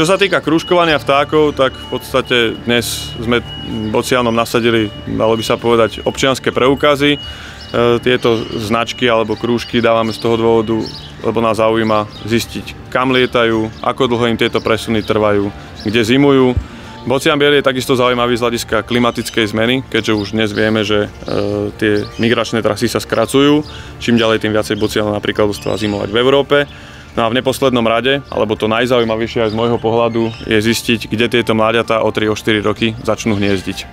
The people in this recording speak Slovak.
Čo sa týka krúžkovania vtákov, tak v podstate dnes sme bocianom nasadili, dalo by sa povedať, občianske preukazy. Tieto značky alebo krúžky dávame z toho dôvodu, lebo nás zaujíma zistiť, kam lietajú, ako dlho im tieto presuny trvajú, kde zimujú. Bocian biely je takisto zaujímavý z hľadiska klimatickej zmeny, keďže už dnes vieme, že tie migračné trasy sa skracujú. Čím ďalej, tým viacej bocianov napríklad ustáva zimovať v Európe. No a v neposlednom rade, alebo to najzaujímavejšie aj z môjho pohľadu, je zistiť, kde tieto mláďatá o 3-4 roky začnú hniezdiť.